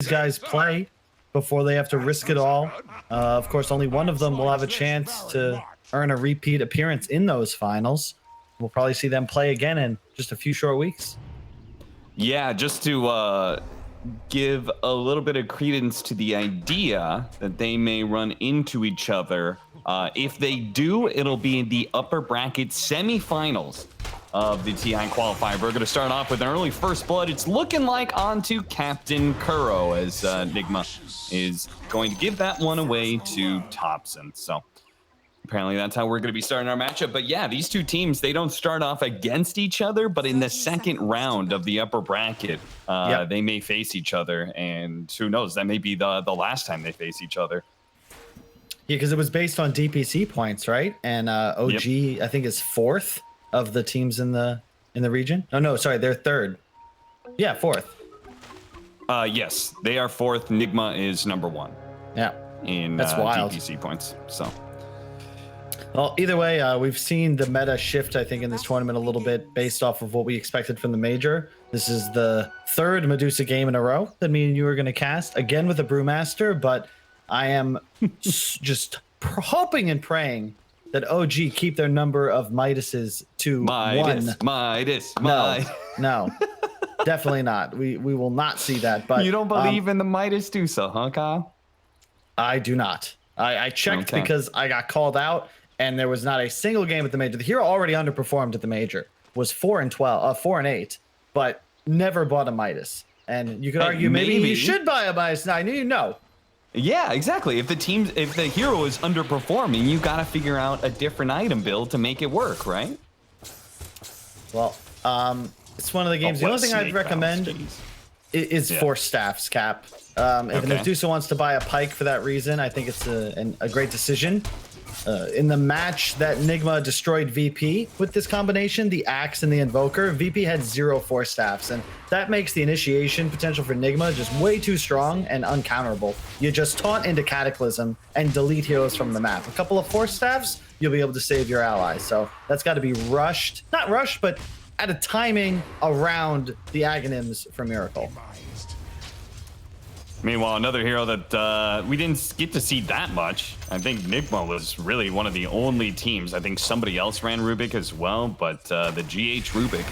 these guys play before they have to risk it all. Of course, only one of them will have a chance to earn a repeat appearance in those finals. We'll probably see them play again in just a few short weeks. Yeah, just to give a little bit of credence to the idea that they may run into each other. If they do, it'll be in the upper bracket semifinals of the TI qualifier. We're going to start off with an early first blood. It's looking like onto Captain Kuro, as Nigma is going to give that one away to Thompson. So apparently that's how we're going to be starting our matchup. But yeah, these two teams, they don't start off against each other, but in the second round of the upper bracket, they may face each other. And who knows, that may be the last time they face each other. Yeah, because it was based on DPC points, right? And OG, I think, is fourth of the teams in the region. Oh no, sorry, they're third. Yeah, fourth. Yes, they are fourth. Nigma is number one. Yeah, in that's wild. DPC points. So, well, either way, we've seen the meta shift, I think, in this tournament a little bit based off of what we expected from the major. This is the third Medusa game in a row that me and you are going to cast again with a Brewmaster, but I am just hoping and praying that OG keep their number of Midases to one. Midas. No, definitely not. We will not see that. But you don't believe in the Midas Dusa, huh, Kyle? I do not. I checked because I got called out, and there was not a single game at the major. The hero already underperformed at the major. Was 4-8, but never bought a Midas. And you could argue maybe you should buy a Midas. Now I knew you know. Yeah, exactly. If the hero is underperforming, you got to figure out a different item build to make it work, right? Well, it's one of the games. The only thing I'd recommend is Force Staffs, Cap. If Medusa wants to buy a Pike for that reason, I think it's a great decision. In the match that Nigma destroyed VP with this combination, the Axe and the Invoker, VP had 0 Force Staffs, and that makes the initiation potential for Nigma just way too strong and uncounterable. You just taunt into Cataclysm and delete heroes from the map. A couple of Force Staffs, you'll be able to save your allies. So that's got to be rushed. Not rushed, but at a timing around the Aghanims for Miracle. Meanwhile, another hero that we didn't get to see that much. I think Nigma was really one of the only teams. I think somebody else ran Rubik as well, but the GH Rubik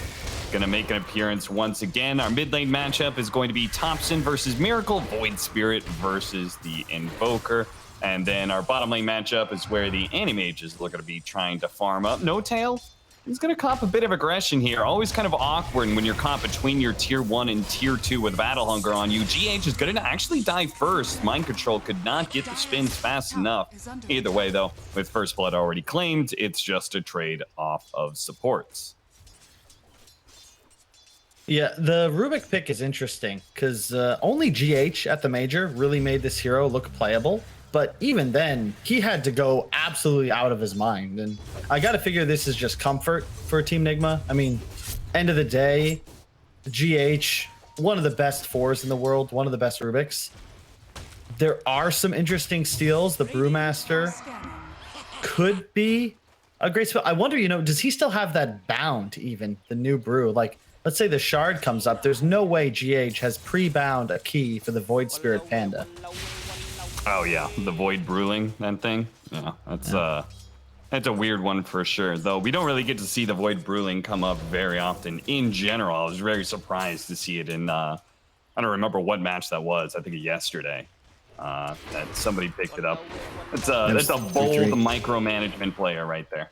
going to make an appearance once again. Our mid lane matchup is going to be Thompson versus Miracle, Void Spirit versus the Invoker. And then our bottom lane matchup is where the Animage is looking to be trying to farm up. No Tail. He's going to cop a bit of aggression here. Always kind of awkward when you're caught between your tier 1 and tier 2 with Battle Hunger on you. GH is going to actually die first. Mind Control could not get the spins fast enough. Either way, though, with First Blood already claimed, it's just a trade off of supports. Yeah, the Rubik pick is interesting because only GH at the major really made this hero look playable. But even then, he had to go absolutely out of his mind. And I got to figure this is just comfort for Team Nigma. I mean, end of the day, GH, one of the best 4s in the world, one of the best Rubiks. There are some interesting steals. The Brewmaster could be a great spell. I wonder, does he still have that bound even, the new brew? Like, let's say the Shard comes up. There's no way GH has pre-bound a key for the Void Spirit Panda. Oh yeah, the Void Bruling, that thing. Yeah, that's a weird one for sure. Though we don't really get to see the Void Bruling come up very often in general. I was very surprised to see it in I don't remember what match that was. I think yesterday that somebody picked it up. That's a bold micromanagement player right there.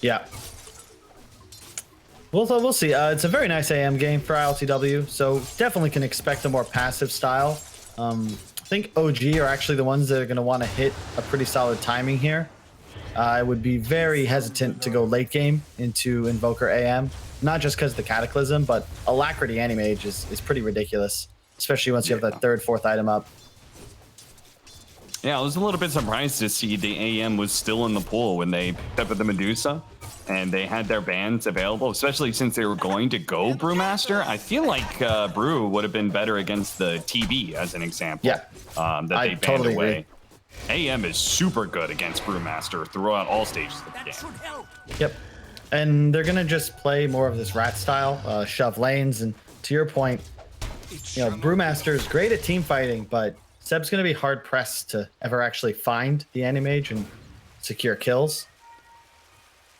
Yeah. We'll see. It's a very nice AM game for ILTW, so definitely can expect a more passive style. I think OG are actually the ones that are going to want to hit a pretty solid timing here. I would be very hesitant to go late game into Invoker AM, not just because of the Cataclysm, but Alacrity Animage is pretty ridiculous, especially once you have that 3rd, 4th item up. Yeah, I was a little bit surprised to see the AM was still in the pool when they picked up the Medusa and they had their bans available, especially since they were going to go Brewmaster. I feel like Brew would have been better against the TB, as an example. Yeah, that they banned totally away. Agree. AM is super good against Brewmaster throughout all stages of the game. Yep, and they're going to just play more of this rat style, shove lanes, and to your point, you know, Brewmaster is great at team fighting, but Seb's going to be hard pressed to ever actually find the Animage and secure kills.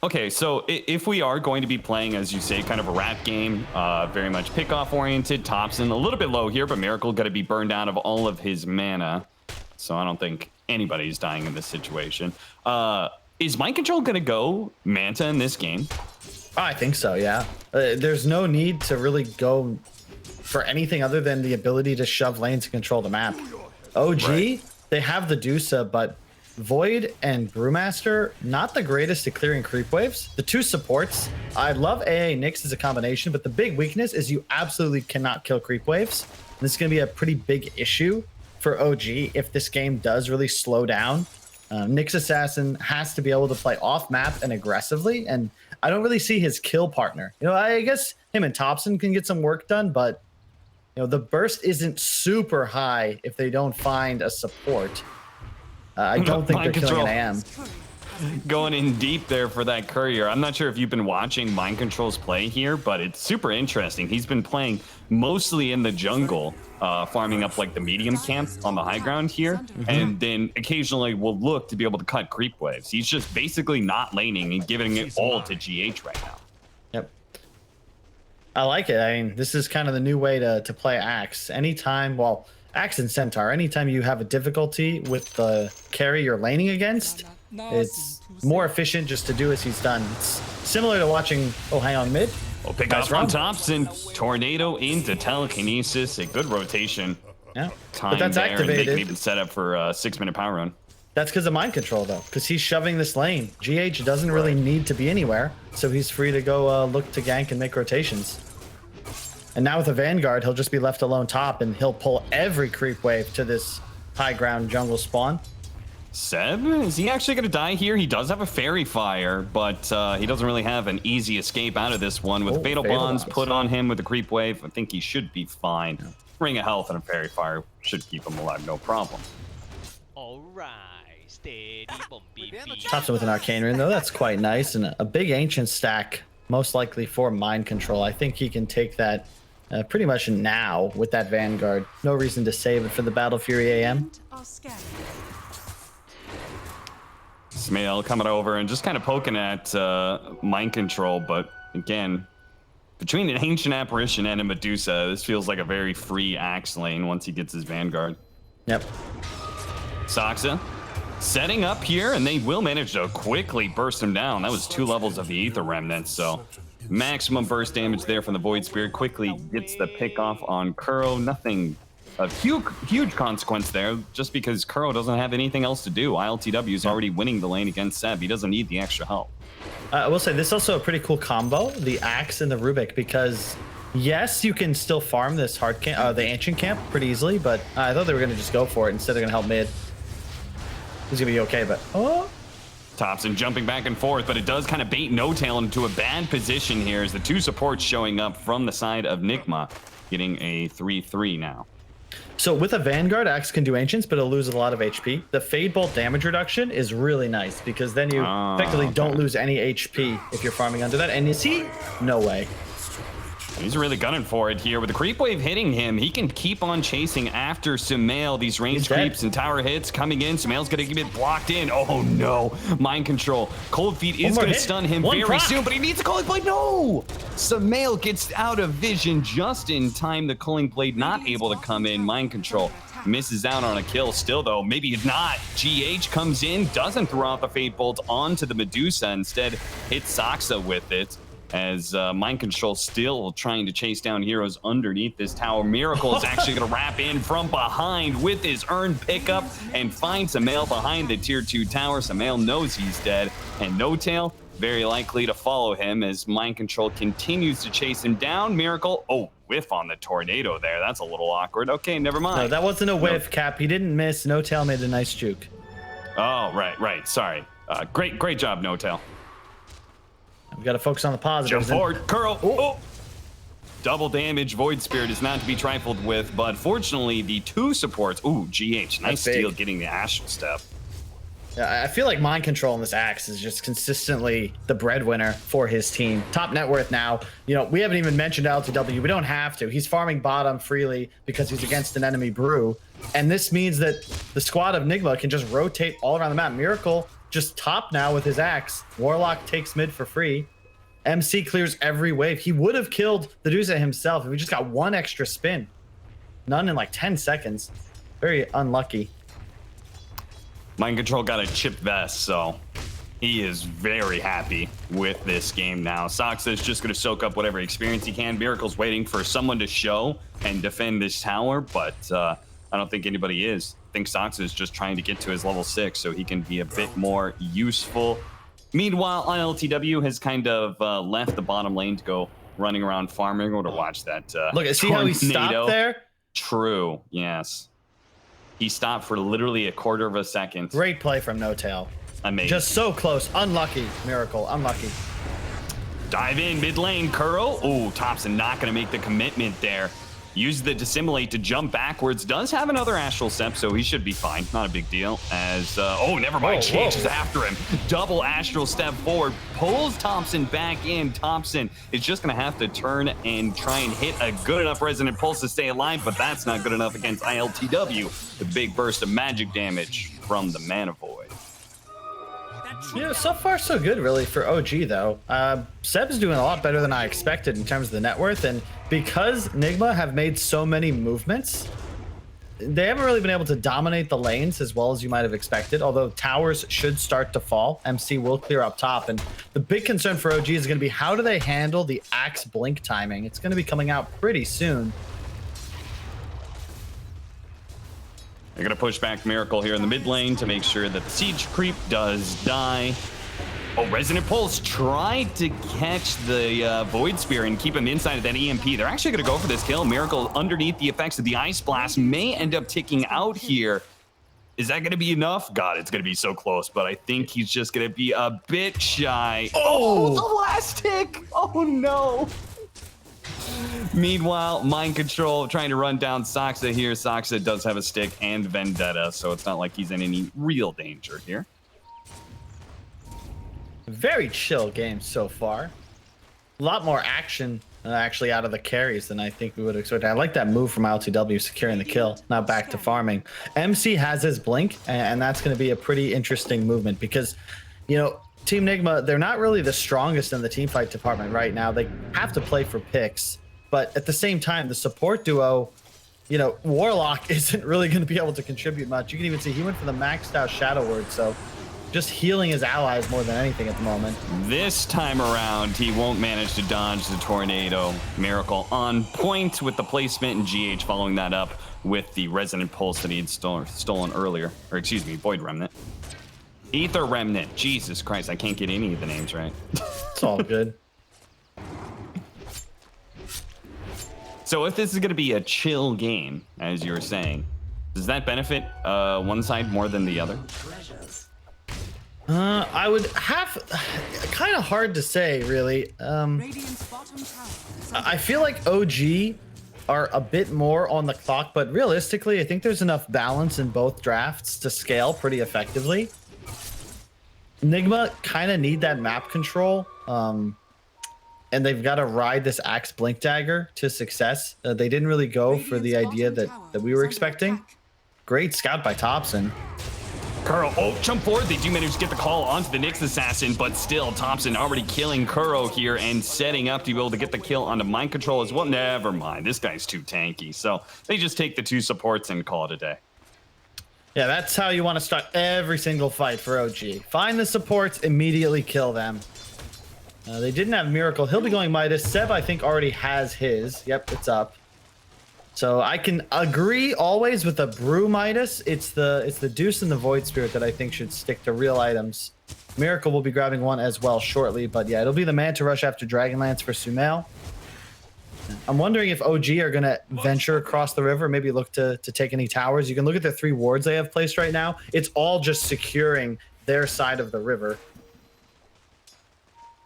Okay, so if we are going to be playing, as you say, kind of a rat game, very much pickoff oriented, Thompson a little bit low here, but Miracle going to be burned out of all of his mana. So I don't think anybody's dying in this situation. Is Mind Control going to go Manta in this game? I think so, yeah. There's no need to really go for anything other than the ability to shove lanes and control the map. OG, right. They have the Dusa, but Void and Brewmaster, not the greatest at clearing creep waves. The two supports, I love AA Nyx as a combination, but the big weakness is you absolutely cannot kill creep waves. This is going to be a pretty big issue for OG if this game does really slow down. Nyx Assassin has to be able to play off map and aggressively, and I don't really see his kill partner. You know, I guess him and Thompson can get some work done, but you know, the burst isn't super high if they don't find a support. I don't think they're killing an AM. Going in deep there for that courier. I'm not sure if you've been watching Mind Control's play here, but it's super interesting. He's been playing mostly in the jungle, farming up like the medium camp on the high ground here, and then occasionally will look to be able to cut creep waves. He's just basically not laning and giving it all to GH right now. Yep. I like it. I mean, this is kind of the new way to play Axe. Anytime, well, Axe and Centaur, anytime you have a difficulty with the carry you're laning against, it's more efficient just to do as he's done. It's similar to watching, oh, hang on mid. We'll pick up from Thompson. Tornado into telekinesis. A good rotation. Yeah, time but that's there, activated. And they can even set up for a 6-minute power run. That's because of Mind Control, though, because he's shoving this lane. GH doesn't really need to be anywhere, so he's free to go look to gank and make rotations. And now with a Vanguard, he'll just be left alone top, and he'll pull every creep wave to this high ground jungle spawn. Seb, is he actually going to die here? He does have a Fairy Fire, but he doesn't really have an easy escape out of this one. With Fatal Bonds put on him with the creep wave, I think he should be fine. Ring of Health and a Fairy Fire should keep him alive, no problem. Thompson with an Arcane Rune, though. That's quite nice. And a big Ancient stack, most likely for Mind Control. I think he can take that pretty much now with that Vanguard. No reason to save it for the Battle Fury AM. Smail coming over and just kind of poking at Mind Control, but again, between an Ancient Apparition and a Medusa, this feels like a very free Axe lane once he gets his Vanguard. Yep. Saksa setting up here, and they will manage to quickly burst him down. That was 2 levels of the Ether Remnant, so maximum burst damage there from the Void Spirit. Quickly gets the pick off on Kuro. Nothing a huge consequence there, just because Kuro doesn't have anything else to do. ILTW is already winning the lane against Seb. He doesn't need the extra help. I will say this is also a pretty cool combo, the Axe and the Rubik, because yes, you can still farm this hard camp, the Ancient camp pretty easily, but I thought they were going to just go for it instead. They're going to help mid. He's going to be okay, but Thompson jumping back and forth, but it does kind of bait No-Tail into a bad position here as the 2 supports showing up from the side of Nigma, getting a 3-3 now. So with a Vanguard, Axe can do Ancients, but it'll lose a lot of HP. The Fade Bolt damage reduction is really nice because then you effectively don't lose any HP if you're farming under that. And you see, no way. He's really gunning for it here. With the creep wave hitting him, he can keep on chasing after Sumail. These ranged creeps and tower hits coming in. Sumail's going to get blocked in. Oh no, Mind Control. Cold Feet is going to stun him very soon, but he needs a Culling Blade. No! Sumail gets out of vision just in time. The Culling Blade not able to come in. Mind Control misses out on a kill still, though. Maybe not. GH comes in, doesn't throw out the Fate Bolt onto the Medusa. Instead, hits Saksa with it. As Mind Control still trying to chase down heroes underneath this tower. Miracle is actually going to wrap in from behind with his earned pickup and find Sumail behind the tier 2 tower. Sumail knows he's dead, and No-Tail very likely to follow him as Mind Control continues to chase him down. Miracle, whiff on the tornado there. That's a little awkward. Okay, never mind. No, that wasn't a whiff, Cap. He didn't miss. No-Tail made a nice juke. Oh, right. Sorry. Great job, No-Tail. We got to focus on the positives. Jump forward, Curl. Double damage. Void Spirit is not to be trifled with, but fortunately, the 2 supports. GH, nice steal getting the Astral Step. I feel like mind control in this Axe is just consistently the breadwinner for his team. Top net worth now. You know, we haven't even mentioned LTW. We don't have to. He's farming bottom freely because he's against an enemy brew. And this means that the squad of Nigma can just rotate all around the map. Miracle just top now with his Axe. Warlock takes mid for free. MC clears every wave. He would have killed the Medusa himself if he just got one extra spin. None in like 10 seconds. Very unlucky. Mind Control got a chip vest, so he is very happy with this game now. Soxa is just going to soak up whatever experience he can. Miracle's waiting for someone to show and defend this tower, but I don't think anybody is. I think Soxa is just trying to get to his level 6 so he can be a bit more useful. Meanwhile, ILTW has kind of left the bottom lane to go running around farming. Or to watch that. Look, see how he stopped there? True, yes. He stopped for literally a quarter of a second. Great play from No Tail. Amazing. Just so close. Unlucky. Miracle. Unlucky. Dive in mid lane. Kuro. Oh, Thompson not going to make the commitment there. Use the dissimulate to jump backwards. Does have another astral step, so he should be fine. Not a big deal. As oh, never mind. Changes after him. Double astral step forward. Pulls Thompson back in. Thompson is just going to have to turn and try and hit a good enough resonant pulse to stay alive, but that's not good enough against ILTW. The big burst of magic damage from the Mana Void. Yeah, so far so good really for OG though. Seb's doing a lot better than I expected in terms of the net worth, and because Nigma have made so many movements, they haven't really been able to dominate the lanes as well as you might have expected, although towers should start to fall. MC will clear up top, and the big concern for OG is going to be how do they handle the Axe blink timing. It's going to be coming out pretty soon. They're going to push back Miracle here in the mid lane to make sure that the siege creep does die. Oh, Resonant Pulse tried to catch the Void Spear and keep him inside of that EMP. They're actually going to go for this kill. Miracle, underneath the effects of the Ice Blast, may end up ticking out here. Is that going to be enough? God, it's going to be so close, but I think he's just going to be a bit shy. Oh, the last tick. Oh, no. Meanwhile, Mind Control trying to run down Soxa here. Soxa does have a stick and Vendetta, so it's not like he's in any real danger here. Very chill game so far. A lot more action actually out of the carries than I think we would expect. I like that move from LTW securing the kill. Now back to farming. MC has his blink, and that's going to be a pretty interesting movement because, you know, Team Nigma, they're not really the strongest in the team fight department right now. They have to play for picks, but at the same time, the support duo, you know, Warlock isn't really going to be able to contribute much. You can even see he went for the maxed out Shadow Word, so just healing his allies more than anything at the moment. This time around, he won't manage to dodge the tornado. Miracle on point with the placement, and GH following that up with the Resonant Pulse that he had stolen earlier. Or excuse me, Void Remnant. Ether Remnant. Jesus Christ, I can't get any of the names right. It's all good. So if this is going to be a chill game, as you were saying, does that benefit one side more than the other? I would have kind of hard to say, really. I feel like OG are a bit more on the clock, but realistically, I think there's enough balance in both drafts to scale pretty effectively. Nigma kind of need that map control, and they've got to ride this Axe Blink Dagger to success. They didn't really go for the idea that we were expecting. Great scout by Thompson. Kuro, oh, jump forward. They do manage to get the call onto the Nyx Assassin, but still, Thompson already killing Kuro here and setting up to be able to get the kill onto Mind Control as well. Never mind, this guy's too tanky. So they just take the two supports and call it a day. Yeah, that's how you want to start every single fight for OG. Find the supports, immediately kill them. They didn't have Miracle. He'll be going Midas. Seb, I think, already has his. Yep, it's up. So I can agree always with the Brew Midas. It's the Deuce and the Void Spirit that I think should stick to real items. Miracle will be grabbing one as well shortly, but yeah, it'll be the Manta Rush after Dragonlance for Sumail. I'm wondering if OG are going to venture across the river, maybe look to take any towers. You can look at the 3 wards they have placed right now. It's all just securing their side of the river.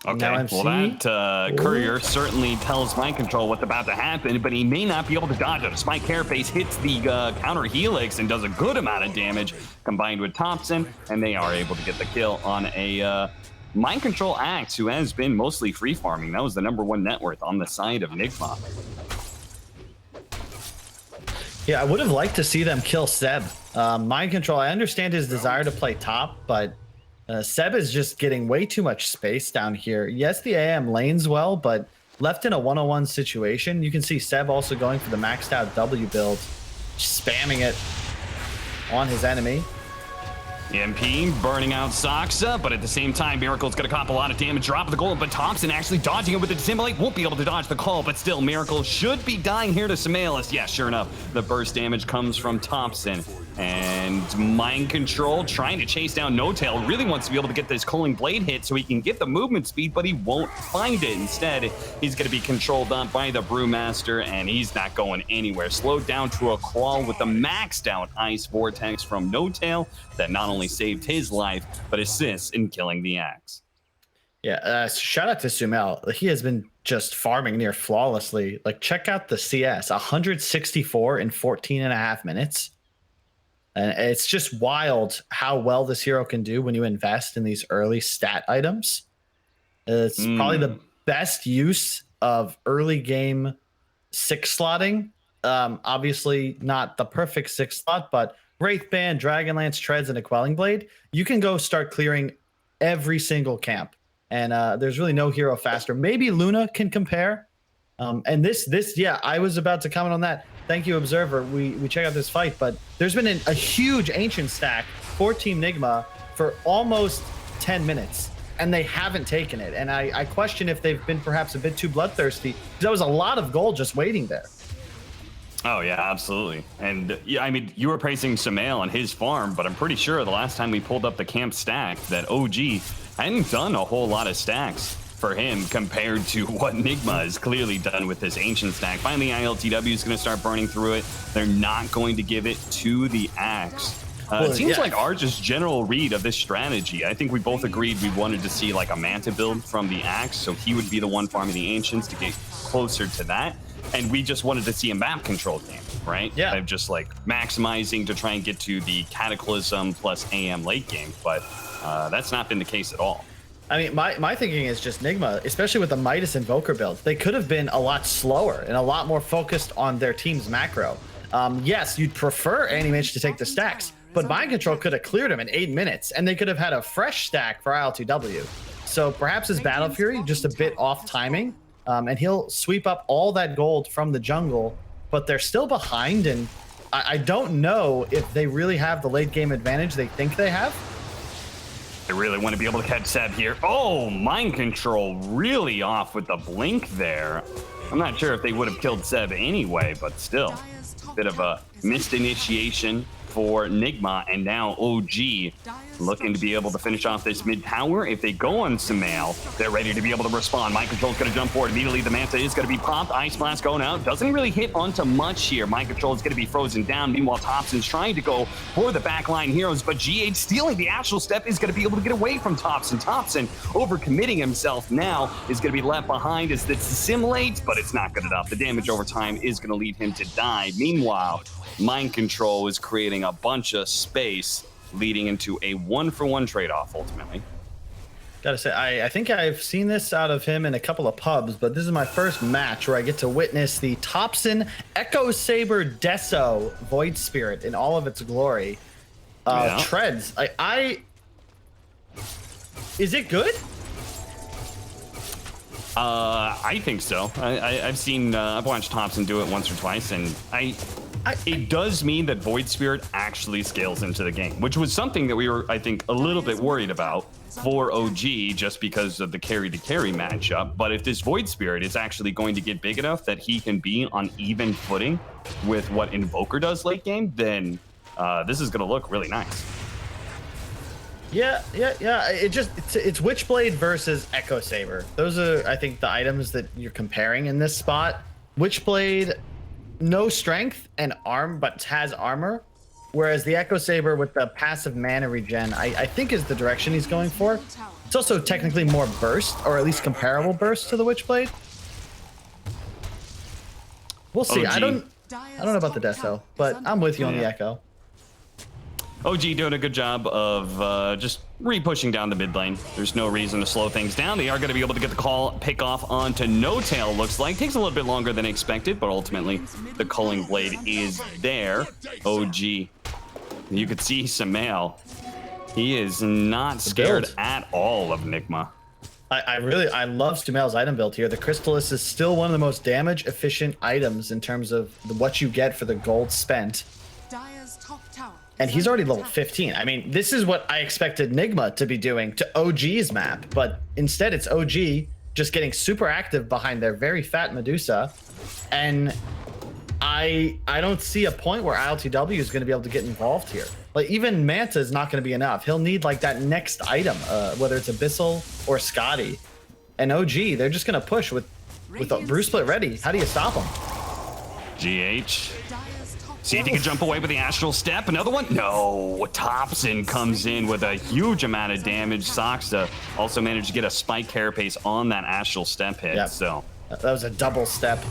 Okay, well that courier certainly tells Mind Control what's about to happen, but he may not be able to dodge it. Spike Carapace hits the counter helix and does a good amount of damage combined with Thompson, and they are able to get the kill on a Mind Control Axe who has been mostly free farming. That was the #1 net worth on the side of Nigma. Yeah, I would have liked to see them kill Seb. Mind Control, I understand his desire to play top, but Seb is just getting way too much space down here. Yes, the AM lanes well, but left in a 1-on-1 situation, you can see Seb also going for the maxed out W build, spamming it on his enemy. EMP burning out Soxa, but at the same time, Miracle's gonna cop a lot of damage, drop the goal, but Thompson actually dodging it with the Dissimulate, won't be able to dodge the call, but still, Miracle should be dying here to Samalis. Yeah, sure enough, the burst damage comes from Thompson. And Mind Control trying to chase down No Tail, really wants to be able to get this Culling Blade hit so he can get the movement speed, but he won't find it. Instead, he's gonna be controlled up by the Brewmaster, and he's not going anywhere. Slowed down to a crawl with the maxed out Ice Vortex from No Tail that not only saved his life, but assists in killing the Axe. Yeah, shout out to Sumail. He has been just farming near flawlessly. Like, check out the CS, 164 in 14.5 minutes. And it's just wild how well this hero can do when you invest in these early stat items. It's probably the best use of early game 6 slotting. Obviously not the perfect 6 slot, but Wraithband, Dragonlance, Treads, and a Quelling Blade, you can go start clearing every single camp. And there's really no hero faster. Maybe Luna can compare. And this, yeah, I was about to comment on that. Thank you, Observer. We check out this fight, but there's been a huge Ancient stack for Team Nigma for almost 10 minutes, and they haven't taken it. And I question if they've been perhaps a bit too bloodthirsty. There was a lot of gold just waiting there. Oh, yeah, absolutely. And yeah, I mean, you were praising Sumail on his farm, but I'm pretty sure the last time we pulled up the camp stack that OG hadn't done a whole lot of stacks for him compared to what Nigma has clearly done with this Ancient stack. Finally, ILTW is going to start burning through it. They're not going to give it to the Axe. It seems like our just general read of this strategy, I think we both agreed we wanted to see like a Manta build from the Axe, so he would be the one farming the Ancients to get closer to that. And we just wanted to see a map control game, right? Yeah. Of just like maximizing to try and get to the Cataclysm plus AM late game, but that's not been the case at all. I mean, my thinking is just Nigma, especially with the Midas Invoker build, they could have been a lot slower and a lot more focused on their team's macro. Yes, you'd prefer Animage to take the stacks, but Mind Control could have cleared him in 8 minutes, and they could have had a fresh stack for IL2W. So perhaps his Battle Fury just a bit off timing, and he'll sweep up all that gold from the jungle, but they're still behind, and I don't know if they really have the late game advantage they think they have. I really want to be able to catch Seb here. Oh, Mind Control really off with the blink there. I'm not sure if they would have killed Seb anyway, but still. Bit of a missed initiation for Nigma, and now OG looking to be able to finish off this mid tower. If they go on Sumail, they're ready to be able to respond. Mind Control's going to jump forward immediately. The Manta is going to be popped. Ice Blast going out. Doesn't really hit onto much here. Mind Control is going to be frozen down. Meanwhile, Thompson's trying to go for the backline heroes, but GH stealing the actual step is going to be able to get away from Thompson. Thompson overcommitting himself now is going to be left behind as this assimilates, but it's not good enough. The damage over time is going to lead him to die. Meanwhile, Mind Control is creating a bunch of space, leading into a 1-for-1 trade-off ultimately. Gotta say, I think I've seen this out of him in a couple of pubs, but this is my first match where I get to witness the Thompson Echo Saber Deso Void Spirit in all of its glory. Treads, is it good? I think so. I've watched Thompson do it once or twice, and it does mean that Void Spirit actually scales into the game, which was something that we were, I think, a little bit worried about for OG just because of the carry-to-carry matchup. But if this Void Spirit is actually going to get big enough that he can be on even footing with what Invoker does late game, then this is going to look really nice. Yeah. It's Witchblade versus Echo Saber. Those are, I think, the items that you're comparing in this spot. Witchblade, no strength and arm, but has armor. Whereas the Echo Saber with the passive mana regen, I think is the direction he's going for. It's also technically more burst, or at least comparable burst to the Witchblade. We'll see. I don't know about the Deso, but I'm with you on the Echo. OG doing a good job of just re-pushing down the mid lane. There's no reason to slow things down. They are going to be able to get the pick off onto No Tail, looks like. Takes a little bit longer than expected, but ultimately the Culling Blade is there. OG. You could see Samael. He is not scared at all of Nigma. I love Sumail's item build here. The Crystallis is still one of the most damage efficient items in terms of what you get for the gold spent. And he's already level 15. I mean, this is what I expected Nigma to be doing to OG's map, but instead it's OG just getting super active behind their very fat Medusa. And I don't see a point where ILTW is going to be able to get involved here. Like, even Manta is not going to be enough. He'll need like that next item, whether it's Abyssal or Scotty. And OG, they're just going to push with a Brew Split ready. How do you stop them? GH. See if he can jump away with the Astral Step. Another one? No. Thompson comes in with a huge amount of damage. Soxa also managed to get a Spike Carapace on that Astral Step hit. Yep. So that was a double step.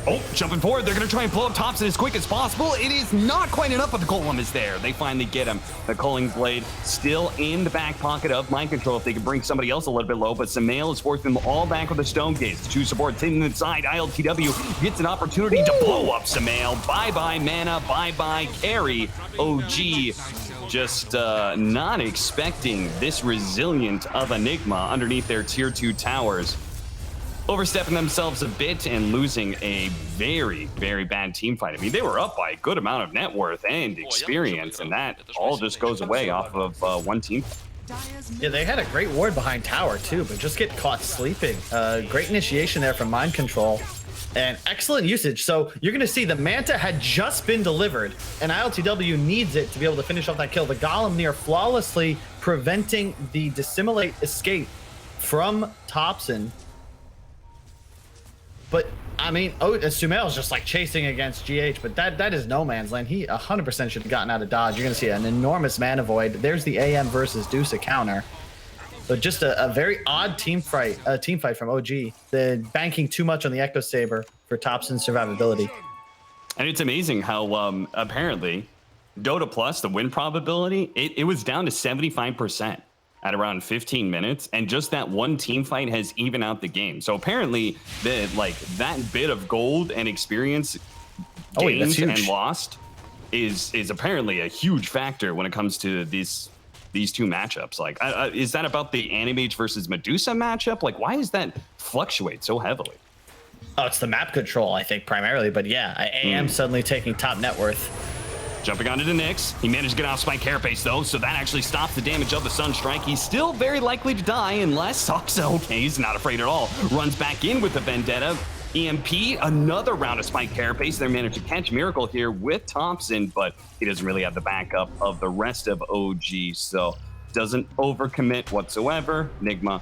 Oh, jumping forward. They're going to try and blow up Thompson as quick as possible. It is not quite enough, but the Golem is there. They finally get him. The Culling Blade still in the back pocket of Mind Control if they can bring somebody else a little bit low, but Samael is forcing them all back with the Stone Gaze. Two supports sitting inside. ILTW gets an opportunity to blow up Samael. Bye-bye mana, bye-bye carry. OG just not expecting this resilient of Enigma underneath their tier 2 towers. Overstepping themselves a bit and losing a very, very bad team fight. I mean, they were up by a good amount of net worth and experience, and that all just goes away off of one team. Yeah, they had a great ward behind tower too, but just get caught sleeping. Great initiation there from Mind Control and excellent usage. So you're going to see the Manta had just been delivered, and ILTW needs it to be able to finish off that kill. The Golem near flawlessly preventing the Dissimulate escape from Thompson. But I mean, Sumail's just like chasing against GH, but that is no man's land. He 100% should have gotten out of dodge. You're gonna see an enormous mana void. There's the AM versus Deuce counter. But just a very odd team fight from OG. They're banking too much on the Echo Saber for Thompson's survivability. And it's amazing how apparently Dota Plus, the win probability, it was down to 75%. At around 15 minutes, and just that one team fight has evened out the game. So apparently, that bit of gold and experience gained and lost is apparently a huge factor when it comes to these two matchups. Like, is that about the Animage versus Medusa matchup? Like, why does that fluctuate so heavily? Oh, it's the map control, I think, primarily. But yeah, I am suddenly taking top net worth. Jumping onto the Nyx. He managed to get out Spike Carapace, though, so that actually stops the damage of the Sunstrike. He's still very likely to die unless Soxa, okay, he's not afraid at all, runs back in with the Vendetta. EMP, another round of Spike Carapace. They managed to catch Miracle here with Thompson, but he doesn't really have the backup of the rest of OG, so doesn't overcommit whatsoever. Nigma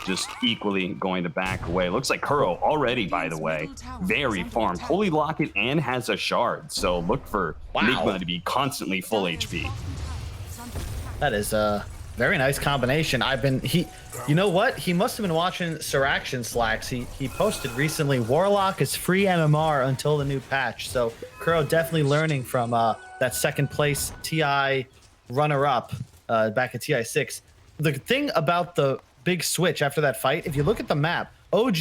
just equally going to back away. Looks like Kuro already, by the way, very farmed. Holy Locket and has a shard. So look for Nigma to be constantly full HP. That is a very nice combination. You know what? He must have been watching Siraction Slacks. He posted recently, Warlock is free MMR until the new patch. So Kuro definitely learning from that second place TI runner-up back at TI 6. The thing about the big switch after that fight, if you look at the map, OG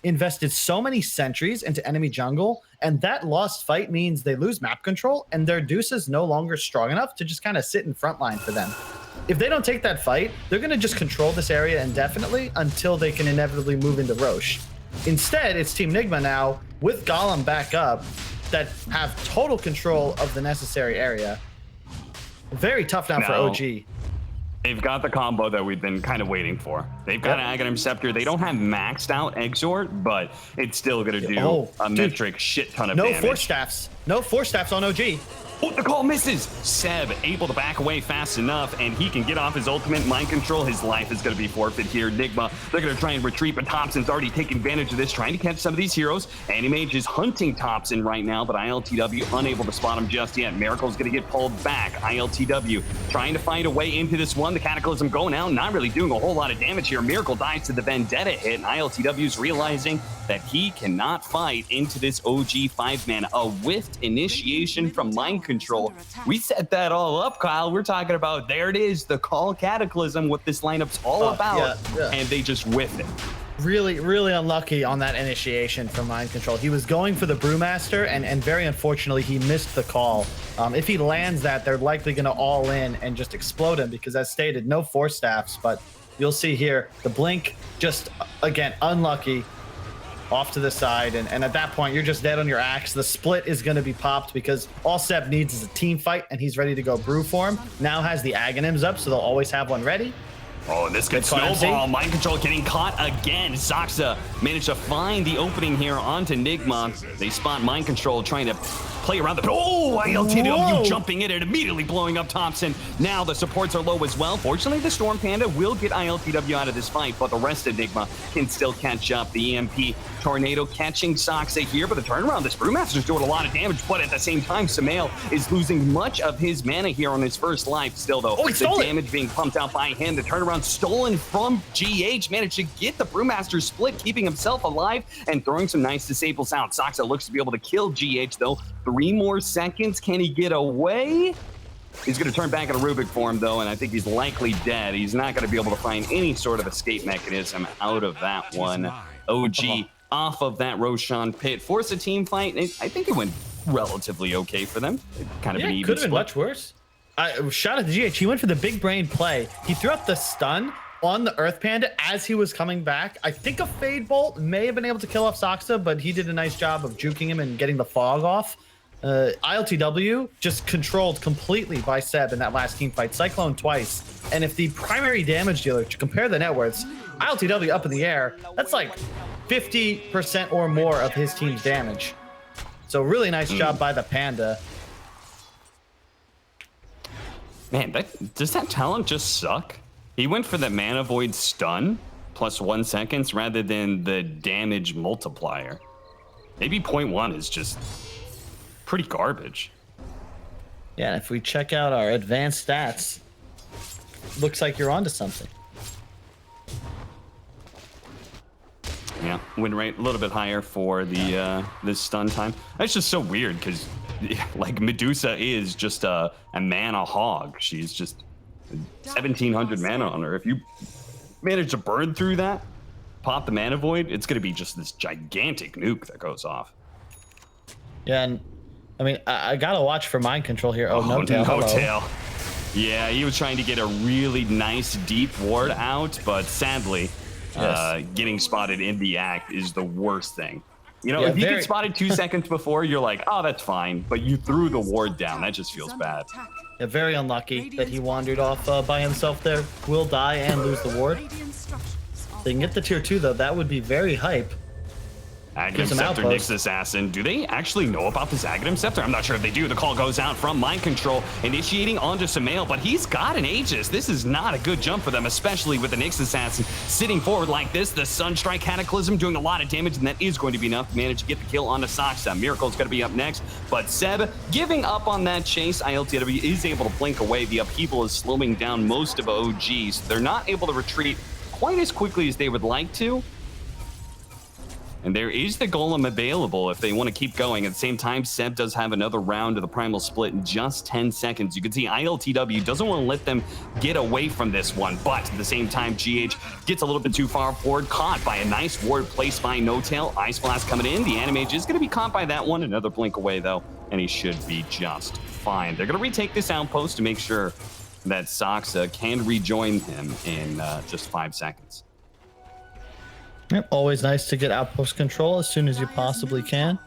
invested so many sentries into enemy jungle, and that lost fight means they lose map control, and their Deuce is no longer strong enough to just kind of sit in front line for them. If they don't take that fight, they're going to just control this area indefinitely until they can inevitably move into Roche. Instead, it's Team Nigma now, with Golem back up, that have total control of the necessary area. Very tough now for OG. They've got the combo that we've been kind of waiting for. They've got an Aghanim Scepter. They don't have maxed out Exort, but it's still going to do a metric shit ton of damage. No Force Staffs on OG. Oh, the call misses. Seb able to back away fast enough, and he can get off his ultimate mind control. His life is going to be forfeit here. Nigma, they're going to try and retreat, but Thompson's already taking advantage of this, trying to catch some of these heroes. Animage is hunting Thompson right now, but ILTW unable to spot him just yet. Miracle's going to get pulled back. ILTW trying to find a way into this one. The Cataclysm going out, not really doing a whole lot of damage here. Miracle dies to the Vendetta hit, and ILTW's realizing that he cannot fight into this OG 5-man. A whiffed initiation from Mind Control. We set that all up, Kyle. We're talking about, there it is, the call Cataclysm, what this lineup's all about, and they just whiff it. Really, really unlucky on that initiation from Mind Control. He was going for the Brewmaster, and very unfortunately, he missed the call. If he lands that, they're likely going to all in and just explode him because, as stated, no Force Staffs, but you'll see here, the Blink just, again, unlucky. Off to the side, and at that point you're just dead on your axe. The split is going to be popped because all Seb needs is a team fight, and he's ready to go brew for him. Now has the Aghanims up, so they'll always have one ready. Oh, and this could snowball. Mind Control getting caught again. Saxa managed to find the opening here onto Nigma. They spot Mind Control trying to play around the... Oh, ILTW jumping in and immediately blowing up Thompson. Now the supports are low as well. Fortunately, the Storm Panda will get ILTW out of this fight, but the rest of Nigma can still catch up. The EMP Tornado catching Saxa here, but the turnaround, this Brewmaster's doing a lot of damage, but at the same time, Samael is losing much of his mana here on his first life. Still, though, the damage being pumped out by him. The turnaround stolen from GH, managed to get the Brewmaster split, keeping himself alive and throwing some nice disables out. Saxa looks to be able to kill GH, though. 3 more seconds. Can he get away? He's going to turn back into Rubik form, though, and I think he's likely dead. He's not going to be able to find any sort of escape mechanism out of that one. OG off of that Roshan pit. Force a team fight. I think it went relatively okay for them. Kind of an even could have been split. much worse. Shout out to GH. He went for the big brain play. He threw up the stun on the Earth Panda as he was coming back. I think a Fade Bolt may have been able to kill off Saxa, but he did a nice job of juking him and getting the fog off. ILTW just controlled completely by Seb in that last team fight. Cyclone twice. And if the primary damage dealer, to compare the net worths, ILTW up in the air, that's like 50% or more of his team's damage. So really nice job by the Panda. Man, does that talent just suck? He went for the Mana Void stun plus 1 seconds rather than the damage multiplier. Maybe 0.1 is just pretty garbage. Yeah, and if we check out our advanced stats, looks like you're onto something. Yeah, win rate a little bit higher for the stun time. That's just so weird because, like, Medusa is just a mana hog. She's just 1,700 mana on her. If you manage to burn through that, pop the Mana Void, it's going to be just this gigantic nuke that goes off. Yeah, and I mean, I gotta watch for Mind Control here. Oh, no tail. No tail. Yeah, he was trying to get a really nice deep ward out, but sadly, getting spotted in the act is the worst thing. You know, if you get spotted 2 seconds before, you're like, oh, that's fine. But you threw the ward down. That just feels bad. Yeah, very unlucky that he wandered off by himself there. Will die and lose the ward. They can get the tier 2, though. That would be very hype. Aghanim Scepter, Nyx Assassin. Do they actually know about this Aghanim Scepter? I'm not sure if they do. The call goes out from Mind Control, initiating onto Samael, but he's got an Aegis. This is not a good jump for them, especially with the Nyx Assassin sitting forward like this. The Sunstrike Cataclysm doing a lot of damage, and that is going to be enough to manage to get the kill onto Saxa. Miracle's going to be up next, but Seb giving up on that chase. ILTW is able to blink away. The upheaval is slowing down most of OGs. They're not able to retreat quite as quickly as they would like to. And there is the Golem available if they want to keep going. At the same time, Seb does have another round of the Primal Split in just 10 seconds. You can see ILTW doesn't want to let them get away from this one, but at the same time, GH gets a little bit too far forward, caught by a nice ward placed by No Tail. Ice Blast coming in. The Animage is going to be caught by that one. Another blink away, though, and he should be just fine. They're going to retake this outpost to make sure that Saxa can rejoin him in just 5 seconds. Yep, always nice to get outpost control as soon as you possibly can.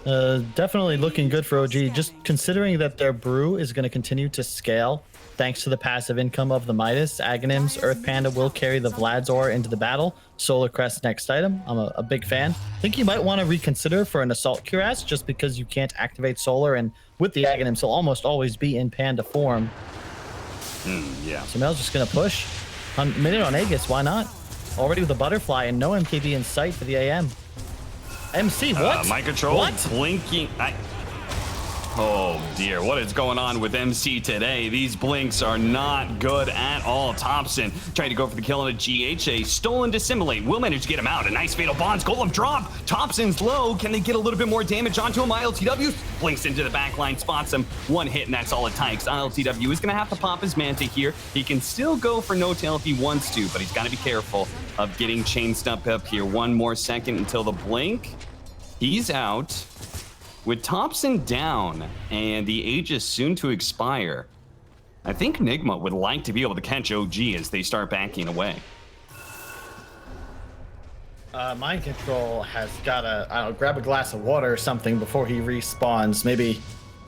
Definitely looking good for OG, just considering that their brew is going to continue to scale thanks to the passive income of the Midas. Aghanim's Earth Panda will carry the Vlad's Aura into the battle. Solar Crest next item. I'm a big fan. I think you might want to reconsider for an Assault Cuirass just because you can't activate Solar, and with the Aghanims, he'll almost always be in Panda form. Yeah. So Mel's just going to push. Minute on Aegis, why not? Already with a Butterfly and no MKB in sight for the AM. MC, what? Mind control, what? blinking. Oh dear, what is going on with MC today? These blinks are not good at all. Thompson trying to go for the kill on a GHA. Stolen Dissimulate will manage to get him out. A nice Fatal Bonds. Golem drop. Thompson's low. Can they get a little bit more damage onto him? ILTW blinks into the backline, spots him. One hit, and that's all it takes. ILTW is going to have to pop his Manta here. He can still go for no tail if he wants to, but he's got to be careful of getting chain stuck up here. One more second until the blink. He's out. With Thompson down and the Aegis soon to expire, I think Nigma would like to be able to catch OG as they start backing away. Mind Control has got to, I don't know, grab a glass of water or something before he respawns. Maybe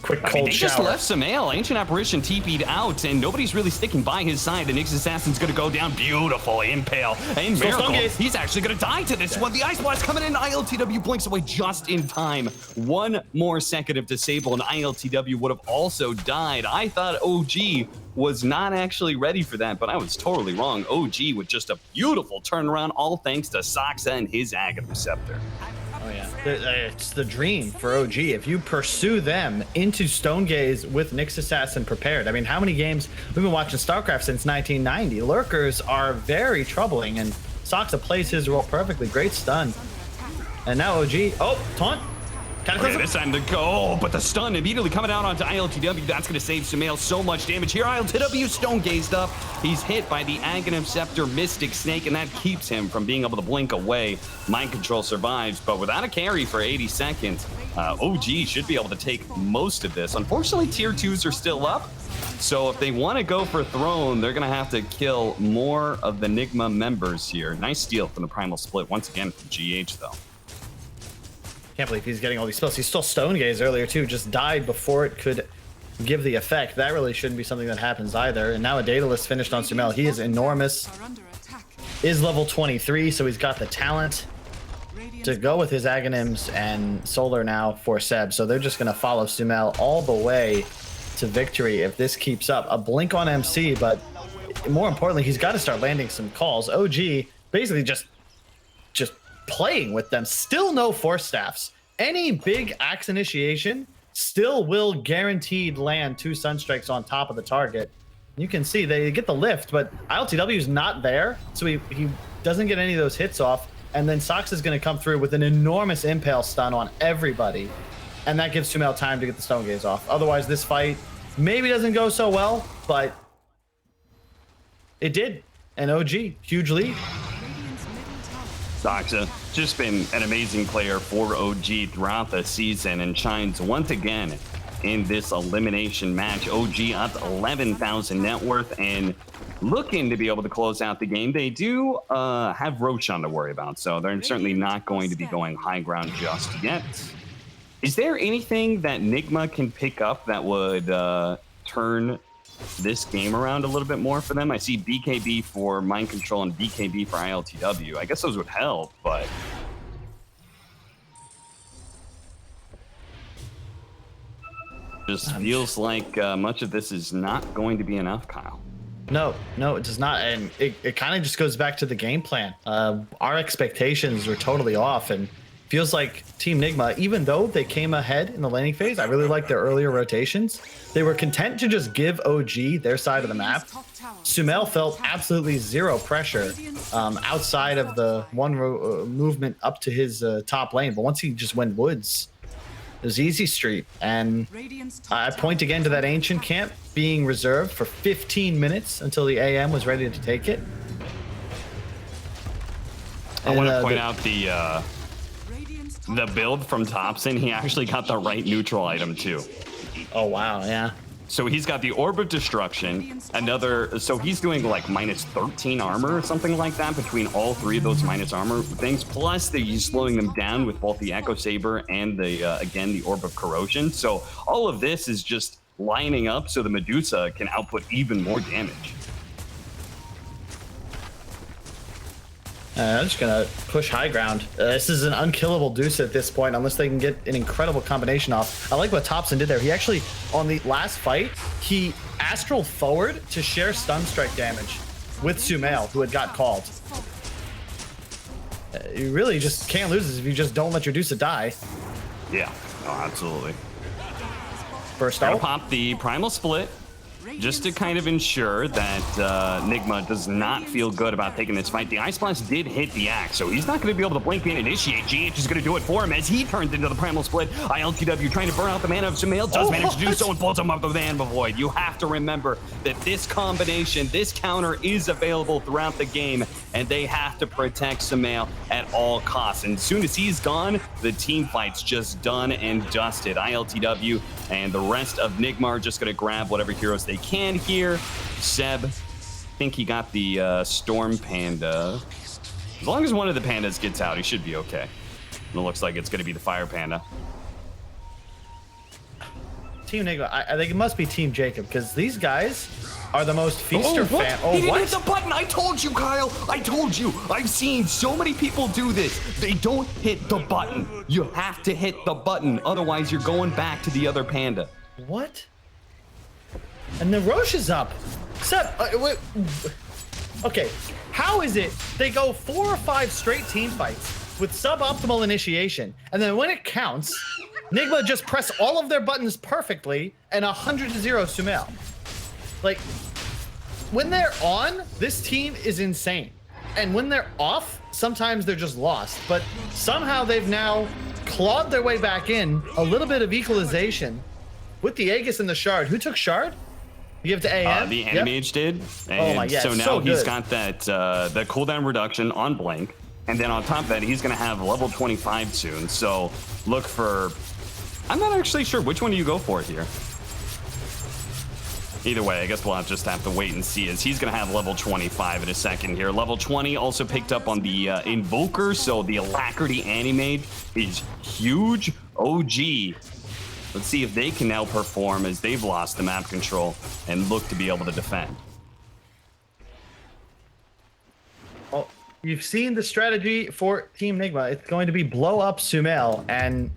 quick cold they shower. Just left Sumail. Ancient Apparition TP'd out, and nobody's really sticking by his side. The Nyx Assassin's going to go down. Beautiful Impale. And Miracle, he's actually going to die to this one. The Ice Blast coming in. ILTW blinks away just in time. One more second of disable, and ILTW would have also died. I thought OG was not actually ready for that, but I was totally wrong. OG with just a beautiful turnaround, all thanks to Soxa and his Aghanim Scepter. Oh yeah, it's the dream for OG. If you pursue them into Stone Gaze with Nyx Assassin prepared. I mean, how many games we've been watching StarCraft since 1990? Lurkers are very troubling, and Soxa plays his role perfectly. Great stun. And now OG, taunt. Okay, this time to go, but the stun immediately coming out onto ILTW. That's going to save Sumail so much damage here. ILTW stone gazed up. He's hit by the Aghanim Scepter Mystic Snake, and that keeps him from being able to blink away. Mind Control survives, but without a carry for 80 seconds, OG should be able to take most of this. Unfortunately, tier 2s are still up, so if they want to go for Throne, they're going to have to kill more of the Nigma members here. Nice steal from the Primal Split once again from GH, though. Can't believe he's getting all these spells. He stole Stone Gaze earlier too, just died before it could give the effect. That really shouldn't be something that happens either. And now a Daedalus finished on Sumail. He is enormous. Is level 23, so he's got the talent to go with his Aghanims and Solar now for Seb. So they're just going to follow Sumail all the way to victory if this keeps up. A blink on MC, but more importantly, he's got to start landing some calls. OG basically just playing with them. Still no Force Staffs. Any big axe initiation still will guaranteed land 2 Sunstrikes on top of the target. You can see they get the lift, but ILTW is not there, so he doesn't get any of those hits off. And then Sox is going to come through with an enormous Impale stun on everybody, and that gives Sumail time to get the Stone Gaze off. Otherwise, this fight maybe doesn't go so well, but it did. And OG, huge lead. Soxa just been an amazing player for OG throughout the season and shines once again in this elimination match. OG up 11,000 net worth and looking to be able to close out the game. They do have Roshan to worry about, so they're certainly not going to be going high ground just yet. Is there anything that Nigma can pick up that would turn this game around a little bit more for them? I see BKB for Mind Control and BKB for ILTW. I guess those would help, but just feels like much of this is not going to be enough, Kyle. No, it does not. And it kind of just goes back to the game plan. Our expectations were totally off, and feels like Team Nigma, even though they came ahead in the laning phase, I really like their earlier rotations. They were content to just give OG their side of the map. Sumail felt absolutely zero pressure outside of the one movement up to his top lane. But once he just went woods, it was easy street. And I point again to that Ancient camp being reserved for 15 minutes until the AM was ready to take it. I want to point out the build from Thompson. He actually got the right neutral item too. Oh wow, yeah. So he's got the Orb of Destruction, another, so he's doing like minus 13 armor or something like that between all three of those minus armor things, plus he's slowing them down with both the Echo Saber and the, again, the Orb of Corrosion. So all of this is just lining up so the Medusa can output even more damage. I'm just gonna push high ground. This is an unkillable Deuce at this point, unless they can get an incredible combination off. I like what Thompson did there. He actually, on the last fight, he astral forward to share stun strike damage with Sumail, who had got called. You really just can't lose this if you just don't let your Deuce die. Yeah, no, absolutely. First Gotta out. pop the Primal Split, just to kind of ensure that Nigma does not feel good about taking this fight. The Ice Blast did hit the Axe, so he's not going to be able to blink in and initiate. GH is going to do it for him as he turns into the Primal Split. ILTW trying to burn out the mana of Sumail, does manage to do so and pulls him up with the Anima Void. You have to remember that this combination, this counter is available throughout the game, and they have to protect Sumail at all costs. And as soon as he's gone, the team fight's just done and dusted. ILTW and the rest of Nigma are just going to grab whatever heroes they can here. Seb, I think he got the Storm Panda. As long as one of the pandas gets out, he should be okay. And it looks like it's going to be the Fire Panda. Team Nigma, I think it must be Team Jacob, because these guys are the most feaster fan. Oh, he didn't hit the button. I told you, Kyle. I told you. I've seen so many people do this. They don't hit the button. You have to hit the button. Otherwise, you're going back to the other panda. What? And the Roche is up. Seb, wait. Okay, how is it they go 4 or 5 straight team fights with suboptimal initiation, and then when it counts, Nigma just press all of their buttons perfectly and 100-0 Sumail? Like, when they're on, this team is insane. And when they're off, sometimes they're just lost. But somehow they've now clawed their way back in, a little bit of equalization with the Aegis and the Shard. Who took Shard? You give it to AM? The Anti-Mage did. And oh my, yeah, so now so he's good. got that the cooldown reduction on Blink. And then on top of that, he's going to have level 25 soon. So look for... I'm not actually sure. Which one do you go for here? Either way, I guess we'll just have to wait and see, as he's going to have level 25 in a second here. Level 20 also picked up on the Invoker, so the Alacrity Animate is huge. OG. Let's see if they can now perform, as they've lost the map control and look to be able to defend. Well, you've seen the strategy for Team Nigma. It's going to be blow up Sumail, and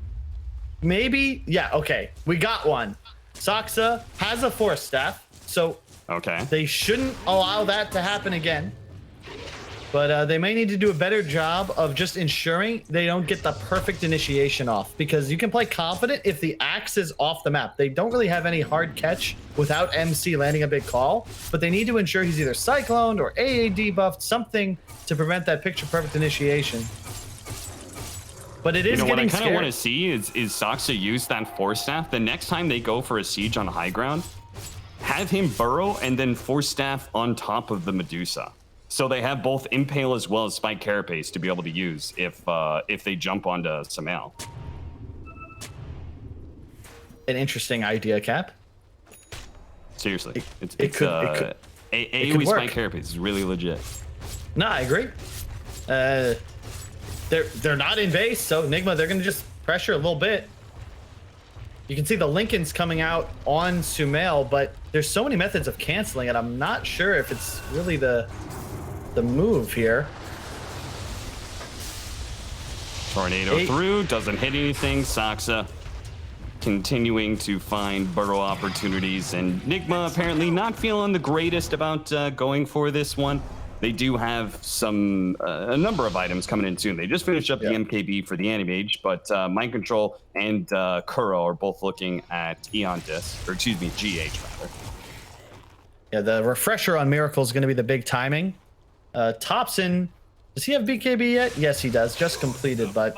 maybe, yeah, okay, we got one. Saksa has a Force Staff, so okay, they shouldn't allow that to happen again. But they may need to do a better job of just ensuring they don't get the perfect initiation off, because you can play confident if the Axe is off the map. They don't really have any hard catch without MC landing a big call, but they need to ensure he's either cycloned or AA debuffed, something to prevent that picture-perfect initiation. But it is what I getting kind of scary. want to see is Saksa use that Force Staff. The next time they go for a siege on high ground, have him burrow and then Force Staff on top of the Medusa. So they have both Impale as well as Spike Carapace to be able to use if they jump onto Sumail. An interesting idea, Cap. Seriously, it could AoE work. Spike Carapace is really legit. No, I agree. They're not in base, so Nigma, they're gonna just pressure a little bit. You can see the Lincoln's coming out on Sumail, but there's so many methods of canceling it. I'm not sure if it's really the move here. Tornado through, doesn't hit anything. Saksa continuing to find burrow opportunities, and Nigma apparently not feeling the greatest about going for this one. They do have a number of items coming in soon. They just finished up the MKB for the Anti-Mage, but Mind Control and Kuro are both looking at Eon Disc, or excuse me, GH rather. Yeah, the refresher on Miracle is going to be the big timing. Thompson, does he have BKB yet? Yes, he does. Just completed, but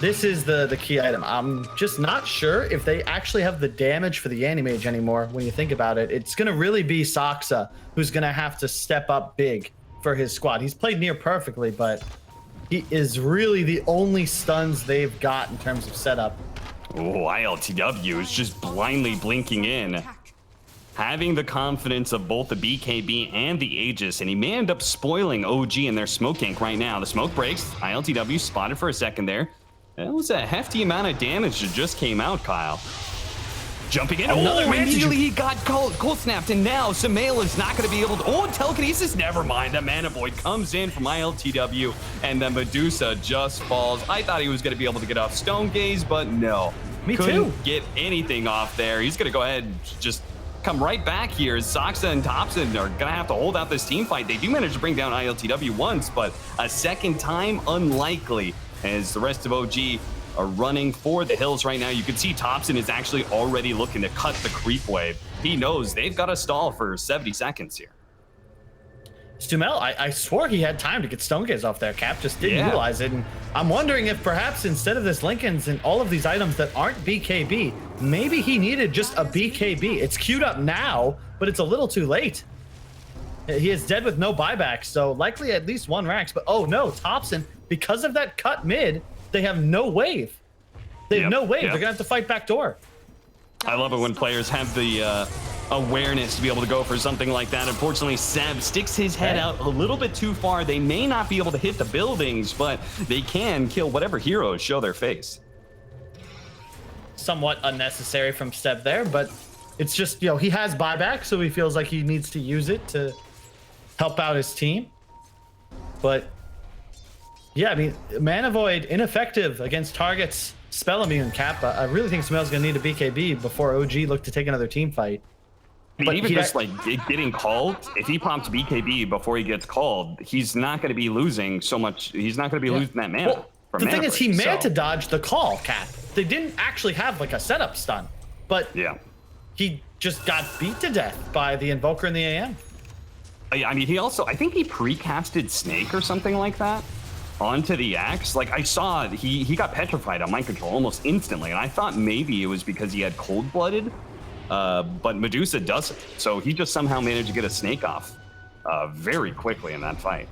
this is the key item. I'm just not sure if they actually have the damage for the Anti-Mage anymore. When you think about it, it's going to really be Saksa who's going to have to step up big for his squad. He's played near perfectly, but he is really the only stuns they've got in terms of setup. Oh, ILTW is just blindly blinking in, having the confidence of both the BKB and the Aegis, and he may end up spoiling OG in their smoke gank right now. The smoke breaks. ILTW spotted for a second there. That was a hefty amount of damage that just came out, Kyle. Jumping in. Immediately he got cold snapped, and now Sumail is not going to be able to. Oh, telekinesis. Never mind. The Mana Void comes in from ILTW, and then Medusa just falls. I thought he was going to be able to get off Stone Gaze, but no. Me Couldn't too. get anything off there. He's going to go ahead and just come right back here. Soxa and Thompson are going to have to hold out this team fight. They do manage to bring down ILTW once, but a second time, unlikely, as the rest of OG are running for the hills right now. You can see Thompson is actually already looking to cut the creep wave. He knows they've got to stall for 70 seconds here. Stumel, I swore he had time to get Stone Gaze off there. Cap just didn't utilize it. And I'm wondering if perhaps instead of this Lincoln's and all of these items that aren't BKB, maybe he needed just a BKB. It's queued up now, but it's a little too late. He is dead with no buyback, so likely at least one Rax. But oh no, Thompson, because of that cut mid, they have no wave. They have no wave. They're gonna have to fight backdoor. I love it when players have the awareness to be able to go for something like that. Unfortunately, Seb sticks his head out a little bit too far. They may not be able to hit the buildings, but they can kill whatever heroes show their face. Somewhat unnecessary from Seb there, but it's just, you know, he has buyback, so he feels like he needs to use it to help out his team. But yeah, I mean, Mana Void ineffective against targets. Spell immune, Cap. I really think Smel's gonna need a BKB before OG look to take another team fight. But even just like getting called, if he prompts BKB before he gets called, he's not going to be losing so much. He's not going to be losing that mana. Well, the thing is, he meant to dodge the call, Cap. They didn't actually have like a setup stun, but he just got beat to death by the Invoker in the AM. I mean, he also, I think he pre-casted Snake or something like that onto the axe. Like I saw he got petrified on mind control almost instantly, and I thought maybe it was because he had cold-blooded, but Medusa doesn't. So he just somehow managed to get a Snake off very quickly in that fight.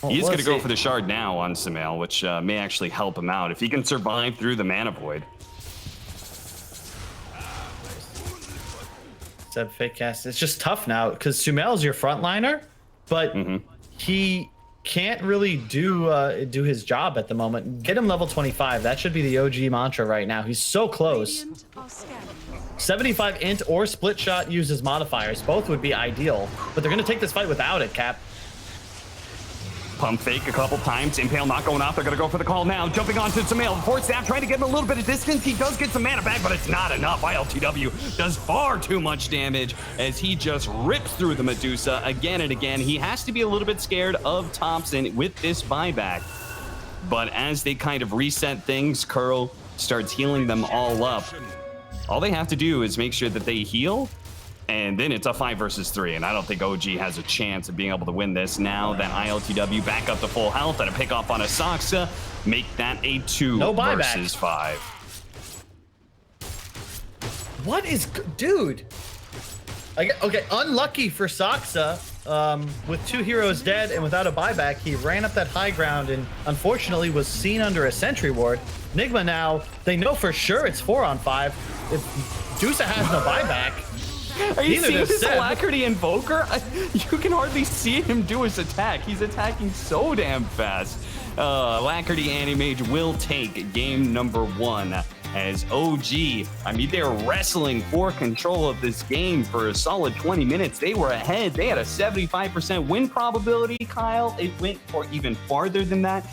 He is going to go for the shard now on Sumail, which may actually help him out if he can survive through the Mana Void. Seb fake cast. It's just tough now because Sumail's your frontliner, but he can't really do his job at the moment. Get him level 25. That should be the OG mantra right now. He's so close. 75 int or split shot uses modifiers. Both would be ideal, but they're going to take this fight without it, Cap. Pump fake a couple times. Impale not going off. They're going to go for the call now. Jumping onto Sumail. Force snap trying to get him a little bit of distance. He does get some mana back, but it's not enough. ILTW does far too much damage as he just rips through the Medusa again and again. He has to be a little bit scared of Thompson with this buyback. But as they kind of reset things, Curl starts healing them all up. All they have to do is make sure that they heal, and then it's a 5 versus 3, and I don't think OG has a chance of being able to win this. Now that ILTW back up to full health and a pick off on a Soxa, make that a 2 versus 5. What is, dude? Okay, unlucky for Soxa. With 2 heroes dead and without a buyback, he ran up that high ground and unfortunately was seen under a sentry ward. Nigma now, they know for sure it's 4 on 5. If Dusa has no buyback, are you seeing this Alacrity Invoker? You can hardly see him do his attack. He's attacking so damn fast. Alacrity Animage will take game number 1 as OG. I mean, they're wrestling for control of this game for a solid 20 minutes. They were ahead. They had a 75% win probability, Kyle. It went for even farther than that.